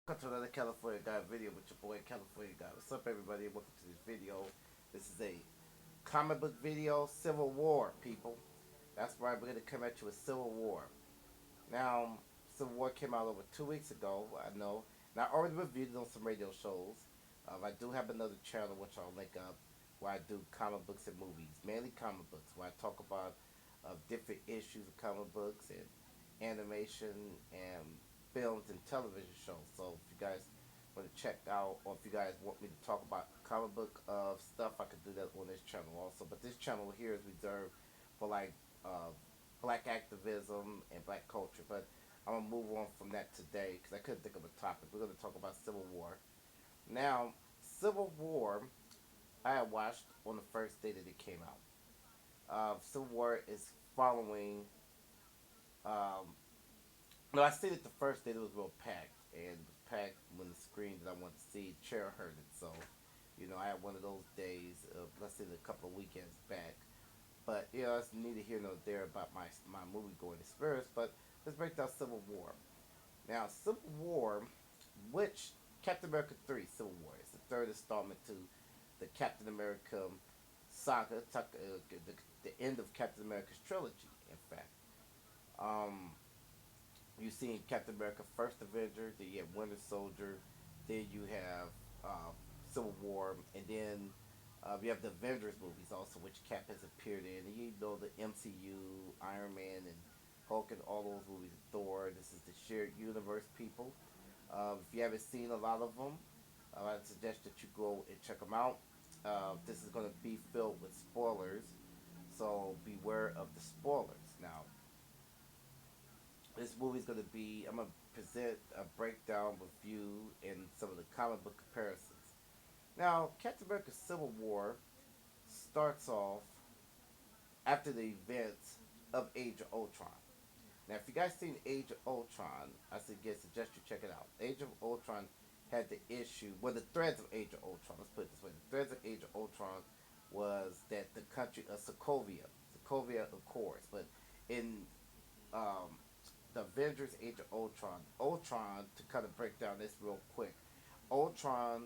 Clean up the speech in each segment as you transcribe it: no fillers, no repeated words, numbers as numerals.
Welcome to another California Guy video with your boy California Guy. What's up, everybody? Welcome to this video. This is a comic book video, Civil War, people. That's right, we're going to come at you with Civil War. Now, Civil War came out over 2 weeks ago, I know. Now, I already reviewed it on some radio shows. I do have another channel which I'll link up where I do comic books and movies, mainly comic books, where I talk about different issues of comic books and animation and films and television shows. So if you guys want to check out, or if you guys want me to talk about comic book stuff, I could do that on this channel also. But this channel here is reserved for like black activism and black culture. But I'm gonna move on from that today because I couldn't think of a topic. We're gonna talk about Civil War. Now, Civil War, I had watched on the first day that it came out. Civil War is following. Um, no, I seen it the first day. It was real packed, and it was packed when the screen that I wanted to see. Chair heard it, so I had one of those days. Let's say a couple of weekends back. But it's neither here nor there about my movie going experience. But let's break down Civil War. Now, Civil War, which Captain America 3 Civil War is the third installment to the Captain America saga, the end of Captain America's trilogy, in fact. Um, you seen Captain America First Avenger, then you have Winter Soldier, then you have Civil War, and then you have the Avengers movies also, which Cap has appeared in. And you know the MCU, Iron Man, and Hulk, and all those movies. Thor. This is the shared universe, people. If you haven't seen a lot of them, I suggest that you go and check them out. This is going to be filled with spoilers, so beware of the spoilers. Now, this movie's going to be, I'm going to present a breakdown, review, and some of the comic book comparisons. Now, Captain America Civil War starts off after the events of Age of Ultron. Now, if you guys seen Age of Ultron, I suggest you check it out. Age of Ultron had the issue, well, the threads of Age of Ultron, let's put it this way. The threads of Age of Ultron was that the country of Sokovia Accords, but in um, the Avengers Age of Ultron, to kind of break down this real quick, Ultron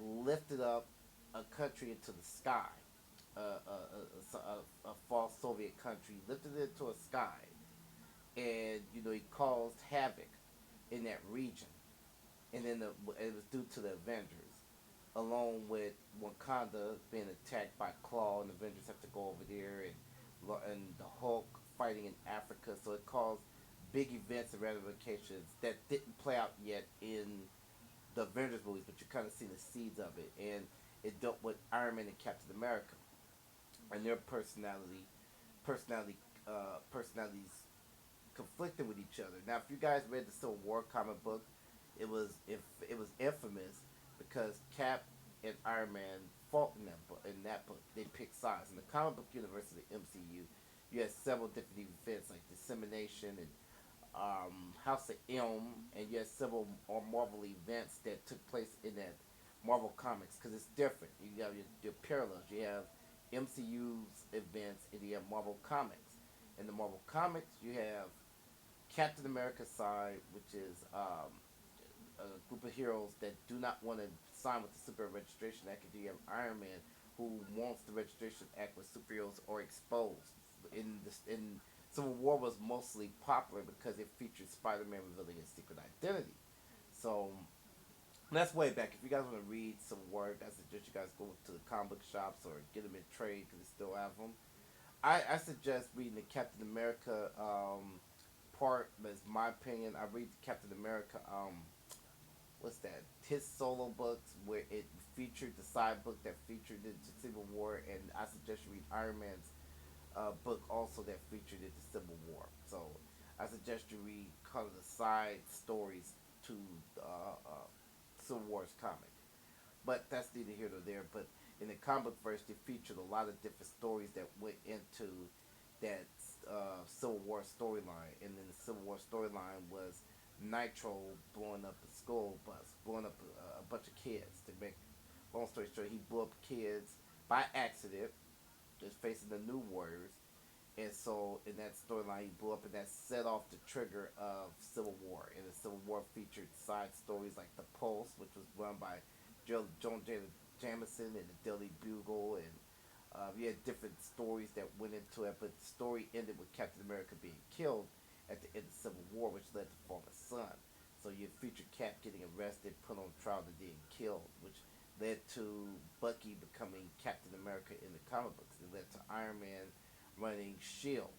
lifted up a country into the sky, a false Soviet country, lifted it into a sky, and he caused havoc in that region, and then it was due to the Avengers, along with Wakanda being attacked by Claw, and the Avengers have to go over there, and the Hulk fighting in Africa, so it caused big events and ramifications that didn't play out yet in the Avengers movies, but you kind of seen the seeds of it, and it dealt with Iron Man and Captain America and their personality, personalities conflicting with each other. Now, if you guys read the Civil War comic book, it was infamous because Cap and Iron Man fought in that book. They picked sides. In the comic book universe of the MCU, you had several different events like Dissemination and House of M, and you had several Marvel events that took place in that Marvel comics because it's different. You have your parallels. You have MCU's events and you have Marvel comics. In the Marvel comics, you have Captain America's side, which is a group of heroes that do not want to sign with the Super Registration Act. And you have Iron Man, who wants the Registration Act when superheroes are exposed. In Civil War was mostly popular because it featured Spider-Man revealing his secret identity. So that's way back. If you guys want to read some War, I suggest you guys go to the comic book shops or get them in trade because they still have them. I suggest reading the Captain America part. That's my opinion. I read Captain America. What's that? His solo books where it featured the side book that featured the Civil War, and I suggest you read Iron Man's book also that featured in the Civil War. So I suggest you read kind of the side stories to Civil War's comic. But that's neither here nor there. But in the comic verse, they featured a lot of different stories that went into that Civil War storyline. And then the Civil War storyline was Nitro blowing up a school bus, blowing up a bunch of kids. To make long story short, he blew up kids by accident, just facing the New Warriors, And so in that storyline, he blew up, and that set off the trigger of Civil War. And the Civil War featured side stories like The Pulse, which was run by Joan Jamison, and the Daily Bugle, and you had different stories that went into it. But the story ended with Captain America being killed at the end of the Civil War, which led to Form a Son. So you featured Cap getting arrested, put on trial, and being killed, which led to Bucky becoming Captain America in the comic books. It led to Iron Man running Shield.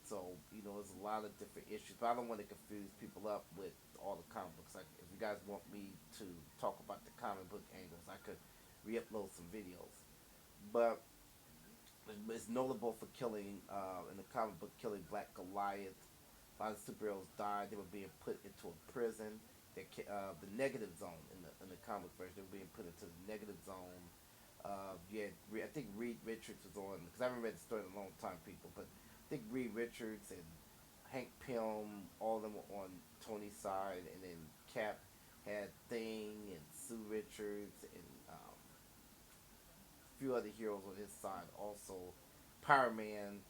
So there's a lot of different issues, but I don't want to confuse people up with all the comic books. Like, if you guys want me to talk about the comic book angles, I could re-upload some videos. But it's notable for killing in the comic book, killing Black Goliath. A lot of superheroes died. They were being put into a prison. The negative zone in the comic version. They were being put into the negative zone. I think Reed Richards was on, because I haven't read the story in a long time, people. But I think Reed Richards and Hank Pym, all of them were on Tony's side, and then Cap had Thing and Sue Richards and a few other heroes on his side also. Power Man,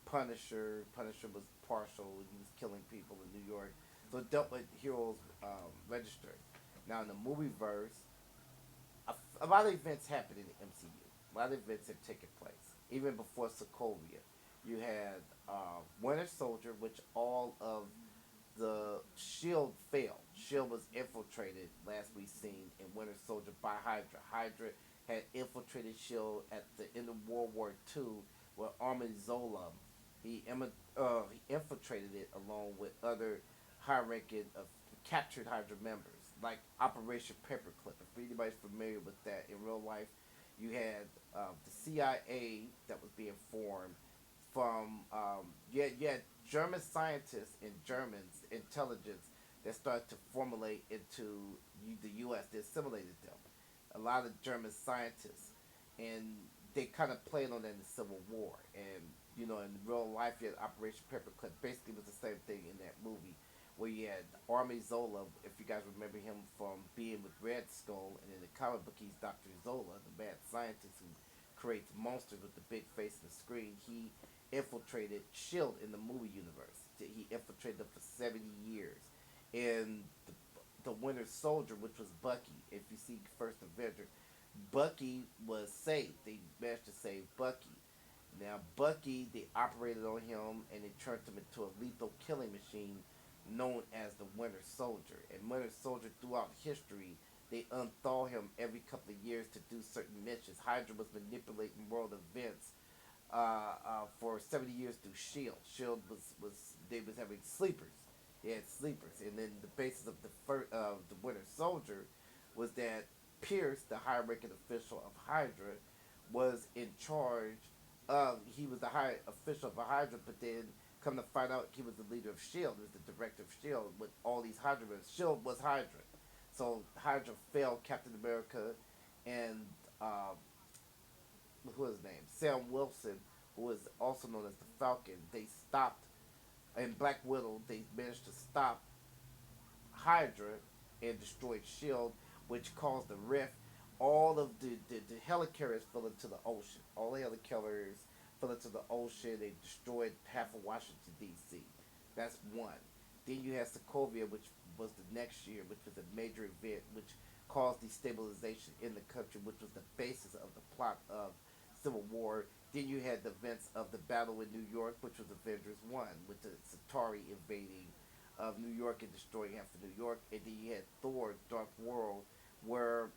Punisher. Punisher was partial. He was killing people in New York. So it dealt with heroes registered. Now in the movie verse, a lot of events happened in the MCU. A lot of events have taken place. Even before Sokovia, you had Winter Soldier, which all of the Shield failed. Shield was infiltrated, last we seen in Winter Soldier, by Hydra. Hydra had infiltrated Shield at the end of World War II, where Armin Zola he infiltrated it along with other high-ranking captured Hydra members, like Operation Paperclip. If anybody's familiar with that in real life, you had the CIA that was being formed from you had German scientists and Germans intelligence that started to formulate into the U.S. They assimilated them. A lot of German scientists, and they kind of played on that in the Civil War. And in real life, you had Operation Paperclip. Basically, it was the same thing in that movie, where you had Army Zola. If you guys remember him from being with Red Skull, and in the comic book, he's Doctor Zola, the mad scientist who creates monsters with the big face and the screen. He infiltrated Shield in the movie universe. He infiltrated them for 70 years. And the Winter Soldier, which was Bucky. If you see First Avenger, Bucky was saved. They managed to save Bucky. Now Bucky, they operated on him and they turned him into a lethal killing machine known as the Winter Soldier. And Winter Soldier, throughout history, they unthaw him every couple of years to do certain missions. Hydra was manipulating world events for 70 years through Shield. Shield was they was having sleepers. They had sleepers, and then the basis of the Winter Soldier was that Pierce, the high-ranking official of Hydra, was in charge. He was the high official of Hydra, but then come to find out, he was the leader of Shield. He was the director of Shield with all these Hydra members. Shield was Hydra, so Hydra failed Captain America, and who was his name? Sam Wilson, who was also known as the Falcon. They stopped, and Black Widow. They managed to stop Hydra and destroyed Shield, which caused the rift. All of the helicarriers fell into the ocean. All the helicarriers fell into the ocean. They destroyed half of Washington D.C. That's one. Then you had Sokovia, which was the next year, which was a major event, which caused destabilization in the country, which was the basis of the plot of Civil War. Then you had the events of the battle in New York, which was Avengers 1, with the Centauri invading of New York and destroying half of New York. And then you had Thor, Dark World, where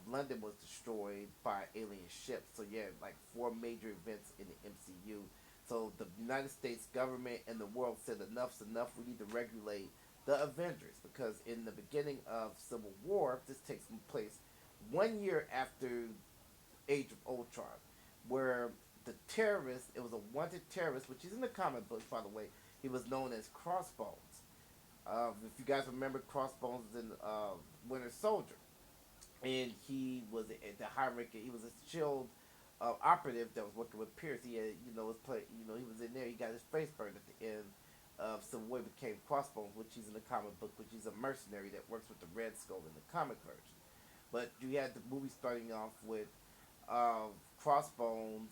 London was destroyed by alien ships. So you had like four major events in the MCU. So the United States government and the world said enough's enough. We need to regulate the Avengers, because in the beginning of Civil War, this takes place 1 year after Age of Ultron, where the terrorist, it was a wanted terrorist, which is in the comic books, by the way. He was known as Crossbones. If you guys remember, Crossbones was in Winter Soldier, and he was the high ranking. He was a Shield operative that was working with Pierce. He had, was play. He was in there. He got his face burned at the end of Civil War. Became Crossbones, which he's in the comic book, which he's a mercenary that works with the Red Skull in the comic version. But you had the movie starting off with Crossbones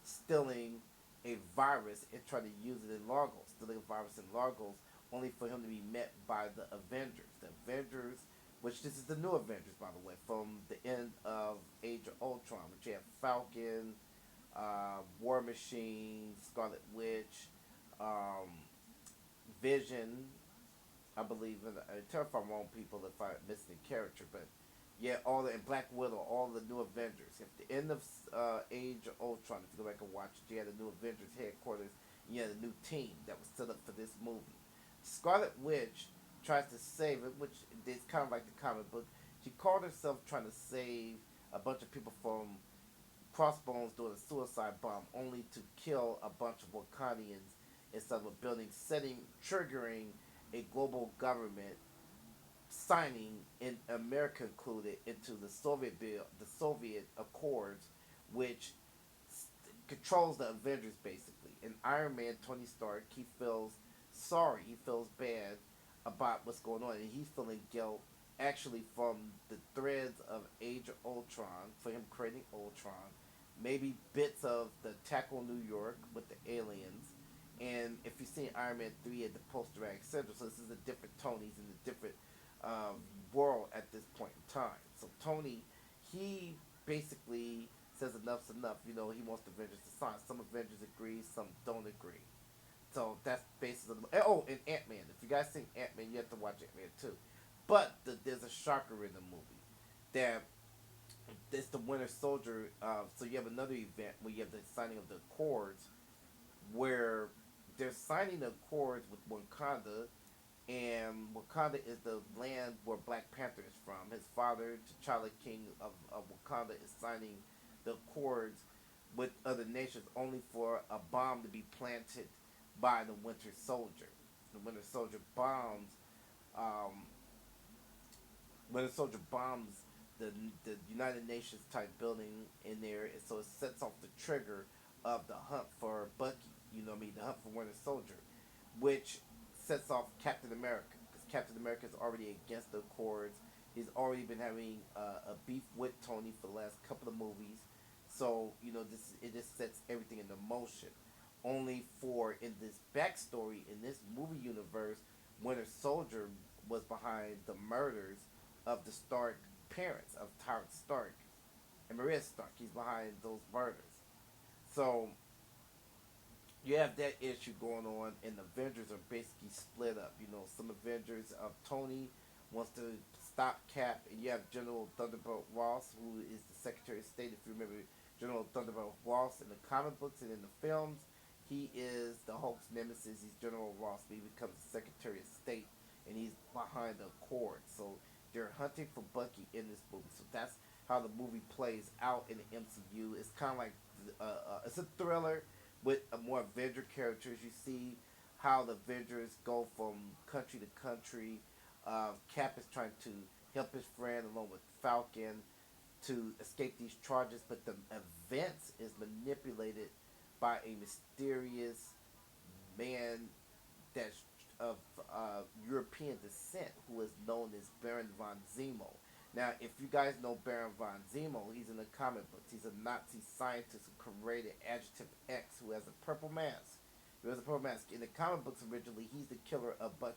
stealing a virus and try to use it in Largos, stealing a virus in Largos, only for him to be met by the Avengers. The Avengers, which this is the new Avengers, by the way, from the end of Age of Ultron, which you have Falcon, War Machine, Scarlet Witch, um, Vision, I believe. Tell if I'm wrong, people, if I missed a character, but yeah, all the and Black Widow, all the new Avengers. At the end of Age of Ultron, if you go back and watch it, you had the new Avengers headquarters. You had a new team that was set up for this movie. Scarlet Witch tries to save it, which is kind of like the comic book. She called herself trying to save a bunch of people from Crossbones doing a suicide bomb, only to kill a bunch of Wakandians inside of a building, triggering a global government signing in America included into the Soviet bill, the Soviet Accords, which controls the Avengers basically. In Iron Man, Tony Stark, he feels sorry, he feels bad about what's going on, and he's feeling guilt actually from the threads of Age of Ultron for him creating Ultron, maybe bits of the attack on New York with the aliens, and if you see Iron Man 3 at the post-traumatic syndrome, so this is a different Tonys in a different world at this point in time. So Tony, he basically says enough's enough. You know, he wants the Avengers to sign. Some Avengers agree, some don't agree. So that's basically. Oh, and Ant Man. If you guys seen Ant Man, you have to watch Ant Man too. But there's a shocker in the movie that it's the Winter Soldier. So you have another event where you have the signing of the Accords, where they're signing the Accords with Wakanda, and Wakanda is the land where Black Panther is from. His father, T'Challa, King of Wakanda, is signing the Accords with other nations, only for a bomb to be planted by the Winter Soldier. The Winter Soldier bombs. Um, Winter Soldier bombs the United Nations type building in there, and so it sets off the trigger of the hunt for Bucky. You know what I mean? The hunt for Winter Soldier, which sets off Captain America, because Captain America is already against the Accords. He's already been having a beef with Tony for the last couple of movies, so you know this it just sets everything into motion. Only for in this backstory in this movie universe, Winter Soldier was behind the murders of the Stark parents of Tyrant Stark and Maria Stark. He's behind those murders. So you have that issue going on, and the Avengers are basically split up. You know, some Avengers of Tony wants to stop Cap, and you have General Thunderbolt Ross, who is the Secretary of State. If you remember General Thunderbolt Ross in the comic books and in the films, he is the Hulk's nemesis. He's General Ross, but he becomes the Secretary of State, and he's behind the Accord. So they're hunting for Bucky in this movie. So that's how the movie plays out in the MCU. It's kind of like it's a thriller with a more Avenger characters. You see how the Avengers go from country to country. Cap is trying to help his friend along with Falcon to escape these charges, but the events is manipulated by a mysterious man that's of European descent who is known as Baron von Zemo. Now, if you guys know Baron von Zemo, he's in the comic books. He's a Nazi scientist who created Adjective X, who has a purple mask. He has a purple mask. In the comic books originally, he's the killer of Bucky.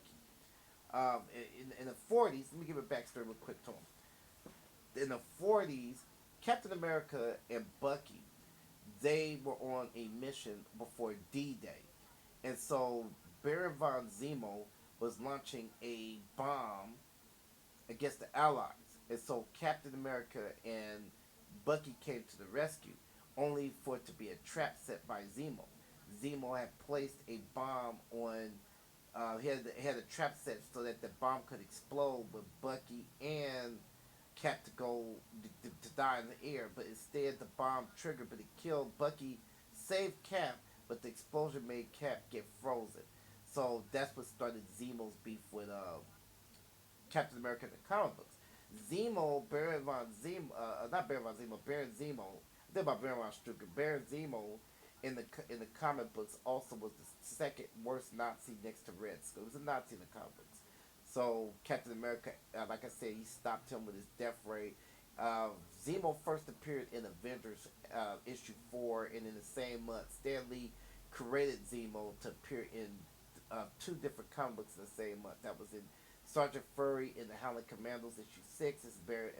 In the 40s, let me give a backstory real quick to him. In the 40s, Captain America and Bucky, they were on a mission before D-Day. And so Baron von Zemo was launching a bomb against the Allies. And so Captain America and Bucky came to the rescue, only for it to be a trap set by Zemo. Zemo had placed a bomb on. He had a trap set so that the bomb could explode with Bucky and Cap to go to die in the air. But instead, the bomb triggered, but it killed Bucky, saved Cap, but the explosion made Cap get frozen. So that's what started Zemo's beef with Captain America in the comic books. Zemo, Baron von Zemo, not Baron von Zemo, Baron Zemo. I think about Baron von Strucker. Baron Zemo in the comic books also was the second worst Nazi next to Red Skull. He was a Nazi in the comic books. So Captain America, like I said, he stopped him with his death ray. Zemo first appeared in Avengers issue 4, and in the same month, Stan Lee created Zemo to appear in two different comic books in the same month. That was in Sergeant Fury in the Howling Commandos issue 6 as Barry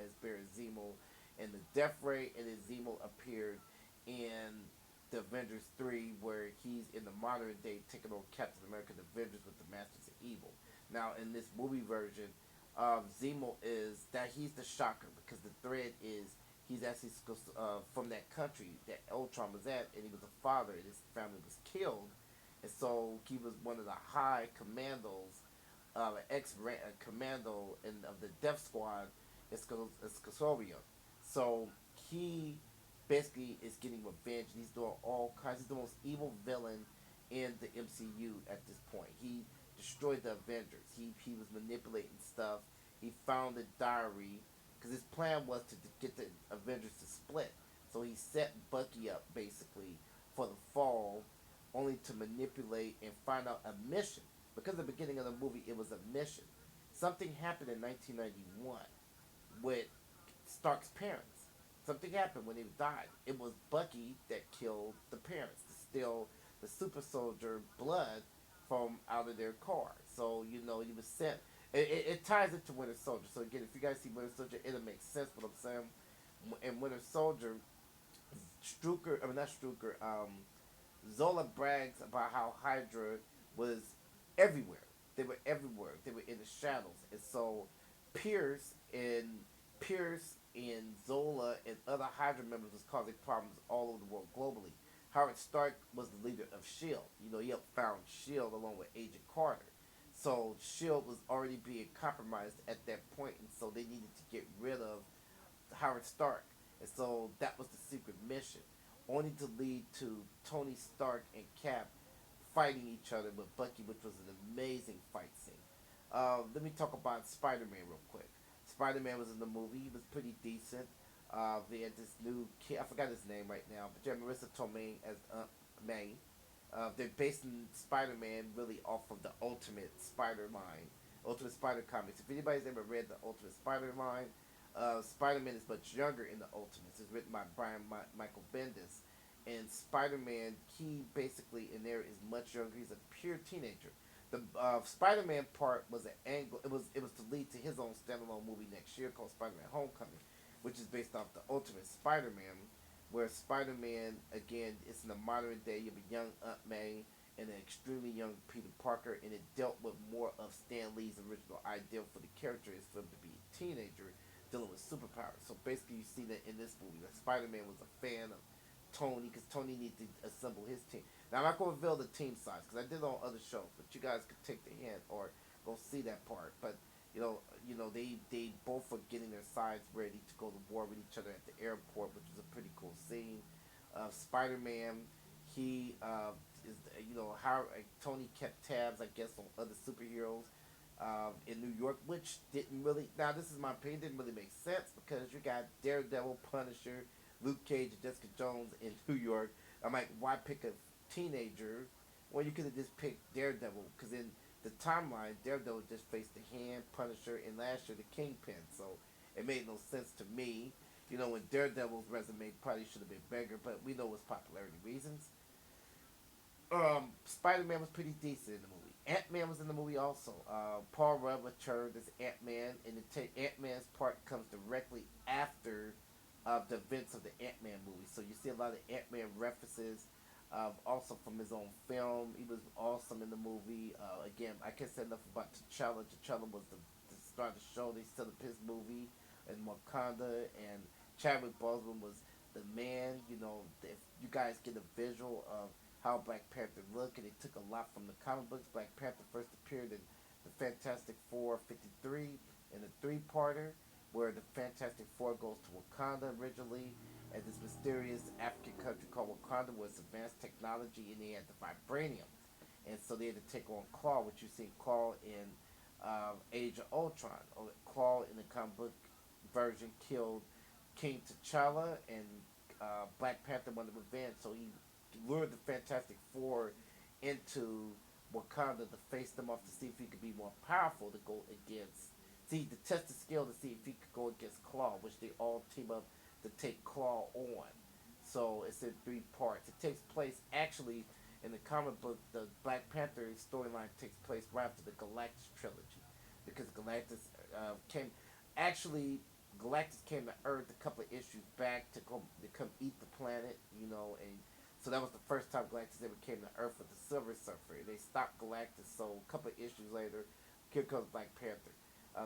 Zemo in the Death Ray, and then Zemo appeared in the Avengers 3, where he's in the modern day taking over Captain America, the Avengers with the Masters of Evil. Now in this movie version, Zemo is that he's the Shocker, because the thread is he's actually from that country that Ultron was at, and he was a father, and his family was killed, and so he was one of the high commandos, commando of the Death Squad, Escosoria. So he basically is getting revenge, and he's doing all kinds. He's the most evil villain in the MCU at this point. He destroyed the Avengers. He was manipulating stuff. He found the diary because his plan was to get the Avengers to split. So he set Bucky up basically for the fall, only to manipulate and find out a mission. Because at the beginning of the movie, it was a mission. Something happened in 1991 with Stark's parents. Something happened when he died. It was Bucky that killed the parents to steal the super soldier blood from out of their car. So, he was sent. It ties into Winter Soldier. So, again, if you guys see Winter Soldier, it'll make sense what I'm saying. In Winter Soldier, not Strucker, Zola brags about how Hydra was everywhere. They were everywhere. They were in the shadows. And so Pierce and Zola and other Hydra members was causing problems all over the world globally. Howard Stark was the leader of S.H.I.E.L.D. He helped found S.H.I.E.L.D. along with Agent Carter. So S.H.I.E.L.D. was already being compromised at that point, and so they needed to get rid of Howard Stark. And so that was the secret mission, only to lead to Tony Stark and Cap fighting each other with Bucky, which was an amazing fight scene. Let me talk about Spider Man real quick. Spider Man was in the movie. He was pretty decent. They had this new kid. I forgot his name right now, but yeah, Marissa Tomei as May. They're basing Spider Man really off of the Ultimate Spider line, Ultimate Spider comics. If anybody's ever read the Ultimate Spider line, Spider Man is much younger in the Ultimates. It's written by Michael Bendis, and Spider Man, he basically in there is much younger. He's a pure teenager. The Spider Man part was an angle. It was to lead to his own standalone movie next year called Spider Man Homecoming, which is based off the Ultimate Spider Man, where Spider Man again is in the modern day. You have a young Aunt May and an extremely young Peter Parker, and it dealt with more of Stan Lee's original ideal for the character is for him to be a teenager dealing with superpowers. So basically, you see that in this movie, that Spider Man was a fan of Tony because Tony needed to assemble his team. Now I'm not going to reveal the team size because I did it on other shows, but you guys could take the hint or go see that part. But they both were getting their sides ready to go to war with each other at the airport, which was a pretty cool scene. Spider Man, he is how Tony kept tabs, I guess, on other superheroes. In New York, which didn't really. Now, this is my opinion. Didn't really make sense because you got Daredevil, Punisher, Luke Cage, and Jessica Jones in New York. I'm like, why pick a teenager when you could have just picked Daredevil? Because in the timeline, Daredevil just faced the Hand, Punisher, and last year the Kingpin. So it made no sense to me. When Daredevil's resume probably should have been bigger, but we know it was popularity reasons. Spider Man was pretty decent in the movie. Ant Man was in the movie also. Paul Rudd returned as Ant Man, and Ant Man's part comes directly after the events of the Ant Man movie. So you see a lot of Ant Man references. Also from his own film, he was awesome in the movie. Again, I can't say enough about T'Challa. T'Challa was the start of the show. They set up his movie in Wakanda, and Chadwick Boseman was the man. If you guys get a visual of how Black Panther looked, and they took a lot from the comic books. Black Panther first appeared in the Fantastic Four 53 in a three-parter, where the Fantastic Four goes to Wakanda originally, and this mysterious African country called Wakanda was advanced technology, and they had the vibranium, and so they had to take on Claw, which you see Claw in Age of Ultron. Claw in the comic book version killed King T'Challa, and Black Panther wanted revenge, so he lured the Fantastic Four into Wakanda to face them off to see if he could be more powerful to go against. See, to test the skill to see if he could go against Claw, which they all team up to take Claw on. So it's in three parts. It takes place actually. In the comic book, the Black Panther storyline takes place right after the Galactus trilogy, because Galactus came. Actually, Galactus came to Earth a couple of issues back to come eat the planet, and so that was the first time Galactus ever came to Earth with the Silver Surfer. They stopped Galactus, so a couple of issues later, here comes Black Panther.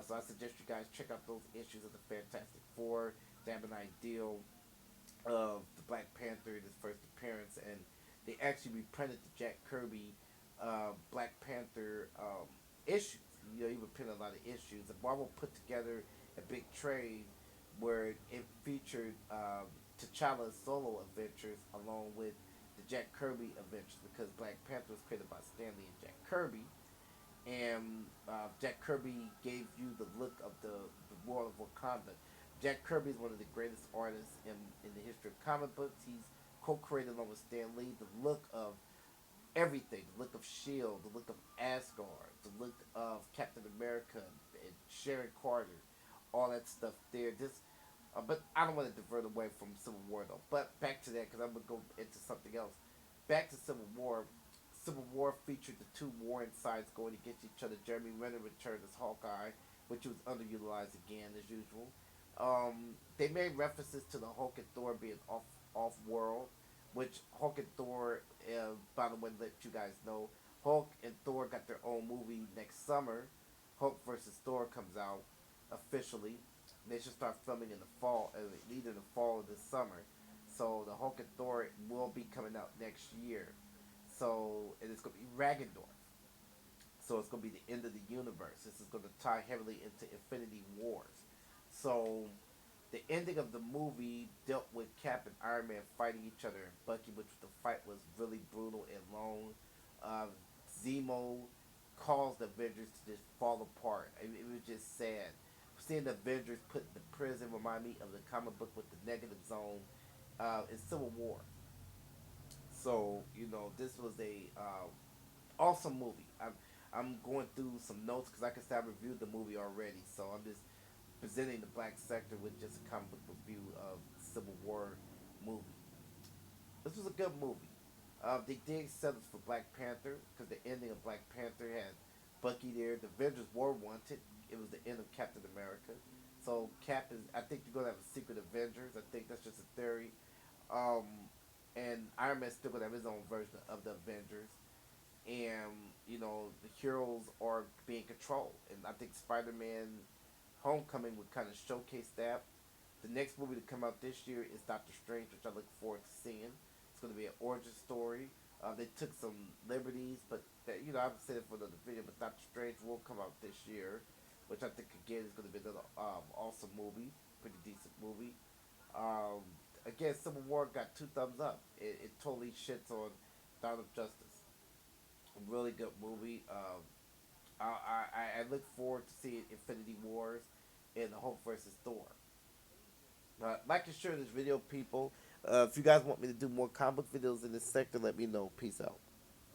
So I suggest you guys check out those issues of the Fantastic Four to have an idea of the Black Panther in his first appearance, and they actually reprinted the Jack Kirby Black Panther issues. He reprinted a lot of issues. And Marvel put together a big trade where it featured T'Challa's solo adventures along with the Jack Kirby adventures, because Black Panther was created by Stanley and Jack Kirby, and Jack Kirby gave you the look of the world of Wakanda. Jack Kirby is one of the greatest artists in the history of comic books. He's co-created along with Stan Lee the look of everything, the look of Shield, the look of Asgard, the look of Captain America and Sharon Carter, all that stuff there. But I don't want to divert away from Civil War though. But back to that, because I'm gonna go into something else. Back to Civil War. Civil War featured the two warring sides going against each other. Jeremy Renner returned as Hawkeye, which was underutilized again as usual. They made references to the Hulk and Thor being off world, which Hulk and Thor, by the way, let you guys know, Hulk and Thor got their own movie next summer. Hulk versus Thor comes out officially. They should start filming in the fall, either in the fall or this summer. So the Hulk and Thor will be coming out next year. So and it's gonna be Ragondorf. So it's gonna be the end of the universe. This is gonna tie heavily into Infinity Wars. So the ending of the movie dealt with Cap and Iron Man fighting each other and Bucky, which the fight was really brutal and long. Uh, Zemo caused the Avengers to just fall apart. I mean, it was just sad. Seeing the Avengers put in the prison remind me of the comic book with the Negative Zone in Civil War. So this was a awesome movie. I'm going through some notes because like I said, I reviewed the movie already. So I'm just presenting the Black Sector with just a comic book review of Civil War movie. This was a good movie. They did set us for Black Panther because the ending of Black Panther had Bucky there. The Avengers were wanted. It was the end of Captain America. So Cap is. I think you're gonna have a secret Avengers. I think that's just a theory. Um, and Iron Man's still gonna have his own version of the Avengers. And the heroes are being controlled. And I think Spider-Man Homecoming would kind of showcase that. The next movie to come out this year is Doctor Strange, which I look forward to seeing. It's going to be an origin story. They took some liberties, but I've said it for another video. But Doctor Strange will come out this year, which I think again is going to be another awesome movie, pretty decent movie. Again, Civil War got two thumbs up. It totally shits on Dawn of Justice. A really good movie. I look forward to seeing Infinity Wars and Hulk versus Thor. Like and share this video, people. If you guys want me to do more comic book videos in this sector, let me know. Peace out.